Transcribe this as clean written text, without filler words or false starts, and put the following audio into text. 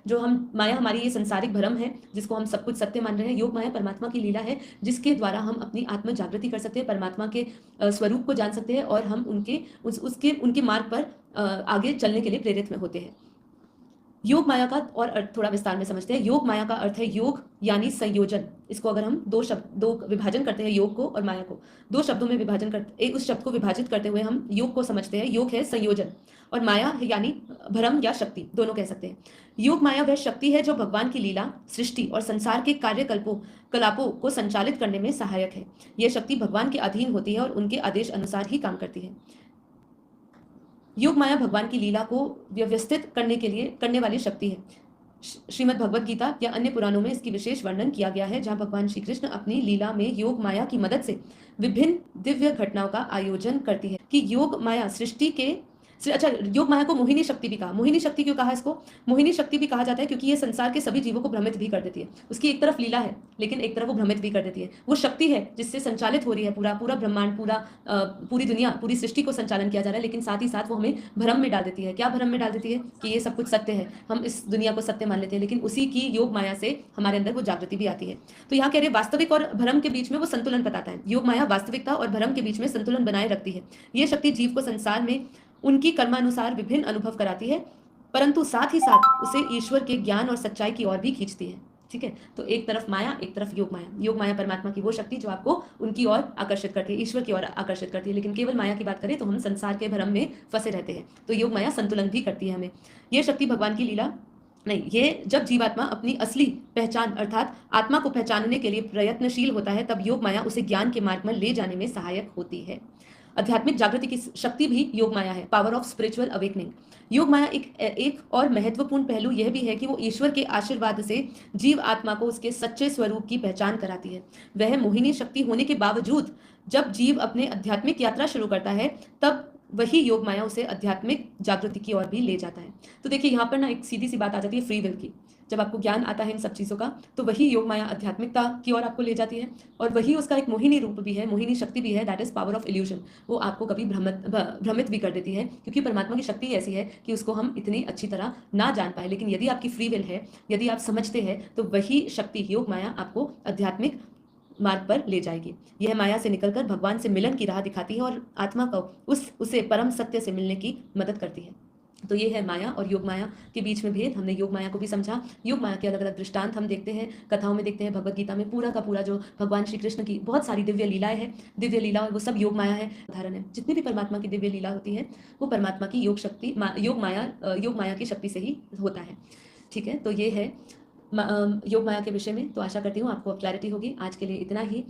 जो हम माया हमारी ये संसारिक भ्रम है जिसको हम सब कुछ सत्य मान रहे हैं। योग माया परमात्मा की लीला है जिसके द्वारा हम अपनी आत्म जागृति कर सकते हैं, परमात्मा के स्वरूप को जान सकते हैं और हम उनके मार्ग पर आगे चलने के लिए प्रेरित में होते हैं। योग माया का और अर्थ थोड़ा विस्तार में समझते हैं। योग माया का अर्थ है योग यानी संयोजन। इसको अगर हम दो विभाजन करते हैं, योग को और माया को दो शब्दों में विभाजन करते, उस शब्द को विभाजित करते हुए हम योग को समझते हैं। योग है संयोजन और माया है यानी भ्रम या शक्ति, दोनों कह सकते हैं। योग माया वह शक्ति है जो भगवान की लीला, सृष्टि और संसार के कलापों को संचालित करने में सहायक है। यह शक्ति भगवान के अधीन होती है और उनके आदेश अनुसार ही काम करती है। योग माया भगवान की लीला को व्यवस्थित करने वाली शक्ति है। श्रीमद् भगवत गीता या अन्य पुराणों में इसकी विशेष वर्णन किया गया है, जहां भगवान श्री कृष्ण अपनी लीला में योग माया की मदद से विभिन्न दिव्य घटनाओं का आयोजन करती है। कि योग माया सृष्टि के अच्छा, योग माया को मोहिनी शक्ति भी कहा। मोहिनी शक्ति क्यों कहा इसको? मोहिनी शक्ति भी कहा जाता है क्योंकि ये संसार के सभी जीवों को भ्रमित भी कर देती है। उसकी एक तरफ लीला है लेकिन एक तरफ वो भ्रमित भी कर देती है। वो शक्ति है जिससे संचालित हो रही है पूरा ब्रह्मांड, पूरी दुनिया, पूरी सृष्टि को संचालन किया जा रहा है, लेकिन साथ ही साथ वो हमें भ्रम में डाल देती है। क्या भ्रम में डाल देती है? कि ये सब कुछ सत्य है, हम इस दुनिया को सत्य मान लेते हैं, लेकिन उसी की योग माया से हमारे अंदर वो जागृति भी आती है। तो यहाँ कह रहे वास्तविक और भ्रम के बीच में वो संतुलन बताता है। योग माया वास्तविकता और भ्रम के बीच में संतुलन बनाए रखती है। ये शक्ति जीव को संसार में उनकी कर्मानुसार विभिन्न अनुभव कराती है, परंतु साथ ही साथ उसे ईश्वर के ज्ञान और सच्चाई की ओर भी खींचती है। ठीक है, तो एक तरफ माया, एक तरफ योग माया। योग माया परमात्मा की वो शक्ति जो आपको उनकी ओर आकर्षित करती है, ईश्वर की ओर आकर्षित करती है। लेकिन केवल माया की बात करें तो हम संसार के भ्रम में फंसे रहते हैं। तो योग माया संतुलन भी करती है हमें। यह शक्ति भगवान की लीला नहीं, ये जब जीवात्मा अपनी असली पहचान अर्थात आत्मा को पहचानने के लिए प्रयत्नशील होता है, तब योग माया उसे ज्ञान के मार्ग में ले जाने में सहायक होती है। आध्यात्मिक जागृति की शक्ति भी योग माया है, पावर ऑफ स्पिरिचुअल अवेकनिंग। योग माया एक और महत्वपूर्ण पहलू यह भी है कि वो ईश्वर के आशीर्वाद से जीव आत्मा को उसके सच्चे स्वरूप की पहचान कराती है। वह मोहिनी शक्ति होने के बावजूद जब जीव अपने आध्यात्मिक यात्रा शुरू करता है, तब वही योग माया उसे आध्यात्मिक जागृति की ओर भी ले जाता है। तो देखिए यहाँ पर ना एक सीधी सी बात आ जाती है फ्री विल की। जब आपको ज्ञान आता है इन सब चीज़ों का, तो वही योग माया आध्यात्मिकता की ओर आपको ले जाती है, और वही उसका एक मोहिनी रूप भी है, मोहिनी शक्ति भी है, that is power of illusion. वो आपको कभी भ्रमित भी कर देती है, क्योंकि परमात्मा की शक्ति ऐसी है कि उसको हम इतनी अच्छी तरह ना जान पाए। लेकिन यदि आपकी फ्री विल है, यदि आप समझते हैं, तो वही शक्ति योग माया आपको आध्यात्मिक मार्ग पर ले जाएगी। यह माया से निकलकर भगवान से मिलन की राह दिखाती है और आत्मा को उसे परम सत्य से मिलने की मदद करती है। तो ये है माया और योग माया के बीच में भेद। हमने योग माया को भी समझा। योग माया के अलग अलग दृष्टांत हम देखते हैं, कथाओं में देखते हैं। भगवत गीता में पूरा का पूरा जो भगवान श्री कृष्ण की बहुत सारी दिव्य लीलाएं हैं, दिव्य लीला, और वो सब योग माया है, उदाहरण है। जितनी भी परमात्मा की दिव्य लीला होती है वो परमात्मा की योग माया की शक्ति से ही होता है। ठीक है, तो ये है योग माया के विषय में। तो आशा करती हूँ आपको अब क्लैरिटी होगी। आज के लिए इतना ही।